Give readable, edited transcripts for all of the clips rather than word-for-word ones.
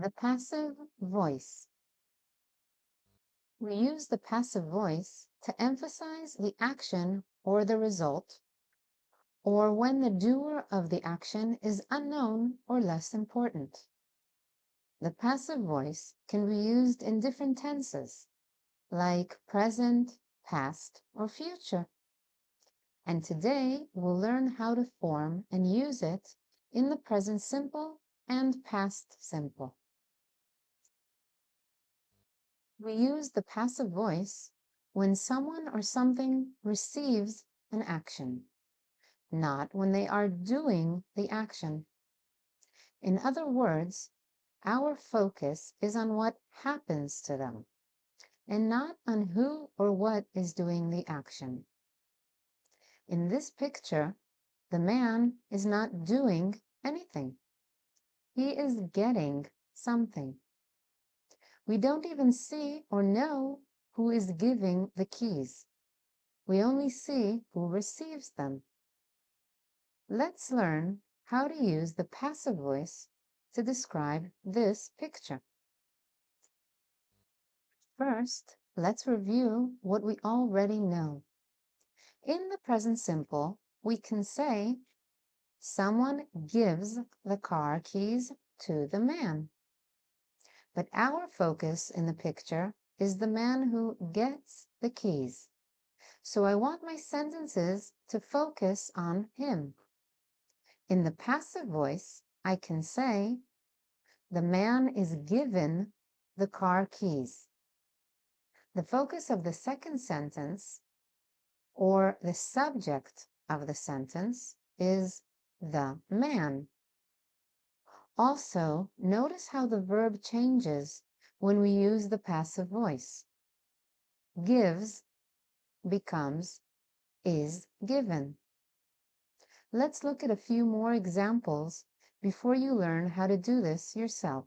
The passive voice. We use the passive voice to emphasize the action or the result, or when the doer of the action is unknown or less important. The passive voice can be used in different tenses, like present, past, or future. And today we'll learn how to form and use it in the present simple and past simple. We use the passive voice when someone or something receives an action, not when they are doing the action. In other words, our focus is on what happens to them and not on who or what is doing the action. In this picture, the man is not doing anything. He is getting something. We don't even see or know who is giving the keys. We only see who receives them. Let's learn how to use the passive voice to describe this picture. First, let's review what we already know. In the present simple, we can say, someone gives the car keys to the man. But our focus in the picture is the man who gets the keys. So I want my sentences to focus on him. In the passive voice, I can say, the man is given the car keys. The focus of the second sentence, or the subject of the sentence, is the man. Also, notice how the verb changes when we use the passive voice. Gives becomes is given. Let's look at a few more examples before you learn how to do this yourself.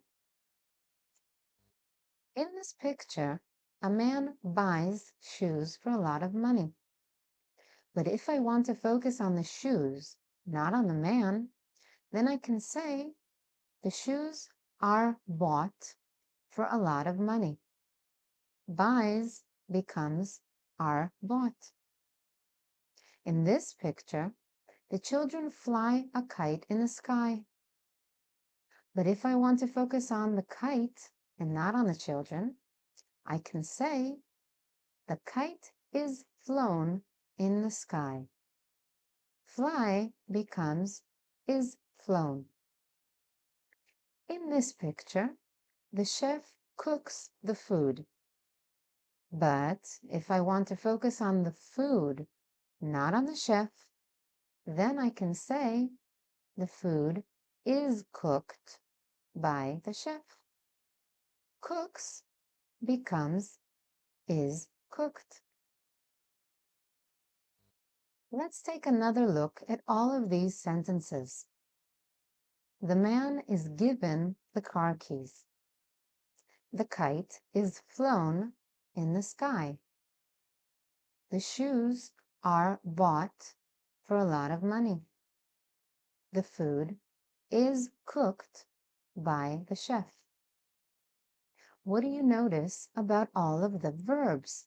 In this picture, a man buys shoes for a lot of money. But if I want to focus on the shoes, not on the man, then I can say the shoes are bought for a lot of money. Buys becomes are bought. In this picture, the children fly a kite in the sky. But if I want to focus on the kite and not on the children, I can say the kite is flown in the sky. Fly becomes is flown. In this picture, the chef cooks the food. But if I want to focus on the food, not on the chef, then I can say the food is cooked by the chef. Cooks becomes is cooked. Let's take another look at all of these sentences. The man is given the car keys. The kite is flown in the sky. The shoes are bought for a lot of money. The food is cooked by the chef. What do you notice about all of the verbs?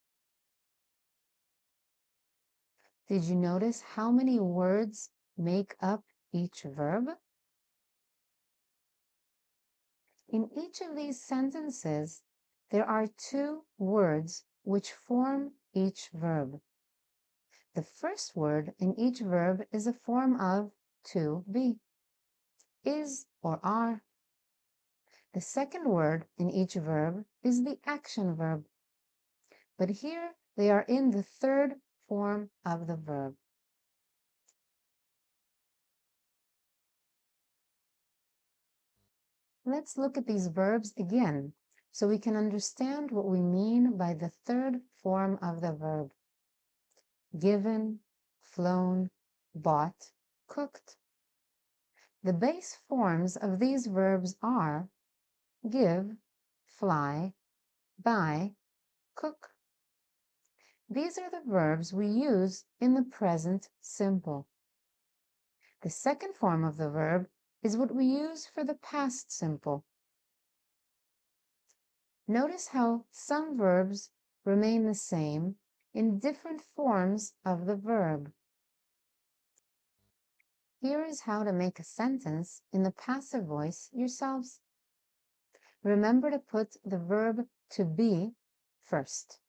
Did you notice how many words make up each verb? In each of these sentences, there are two words which form each verb. The first word in each verb is a form of to be, is or are. The second word in each verb is the action verb, but here they are in the third form of the verb. Let's look at these verbs again so we can understand what we mean by the third form of the verb. Given, flown, bought, cooked. The base forms of these verbs are give, fly, buy, cook. These are the verbs we use in the present simple. The second form of the verb is what we use for the past simple. Notice how some verbs remain the same in different forms of the verb. Here is how to make a sentence in the passive voice yourselves. Remember to put the verb to be first.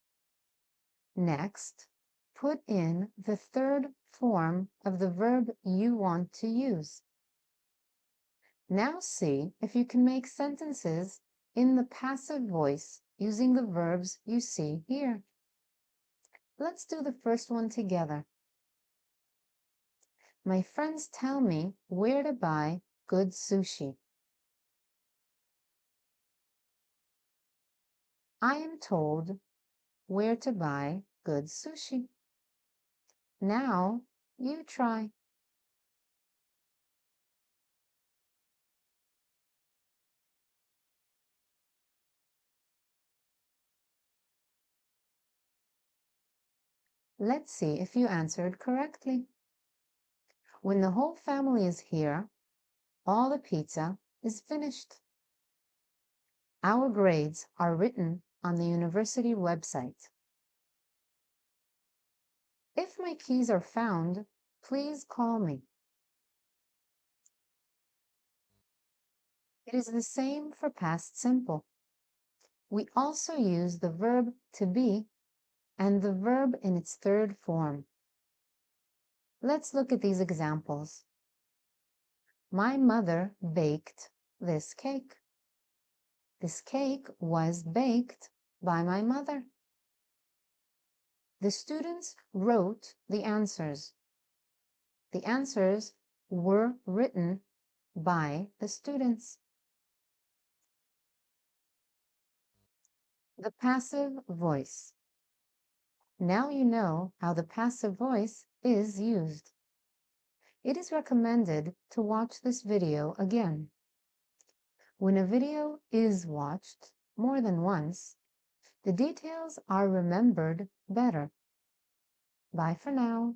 Next, put in the third form of the verb you want to use. Now see if you can make sentences in the passive voice using the verbs you see here. Let's do the first one together. My friends tell me where to buy good sushi. I am told where to buy good sushi. Now you try. Let's see if you answered correctly. When the whole family is here, all the pizza is finished. Our grades are written on the university website. If my keys are found, please call me. It is the same for past simple. We also use the verb to be and the verb in its third form. Let's look at these examples. My mother baked this cake. This cake was baked by my mother. The students wrote the answers. The answers were written by the students. The passive voice. Now you know how the passive voice is used. It is recommended to watch this video again. When a video is watched more than once, the details are remembered better. Bye for now.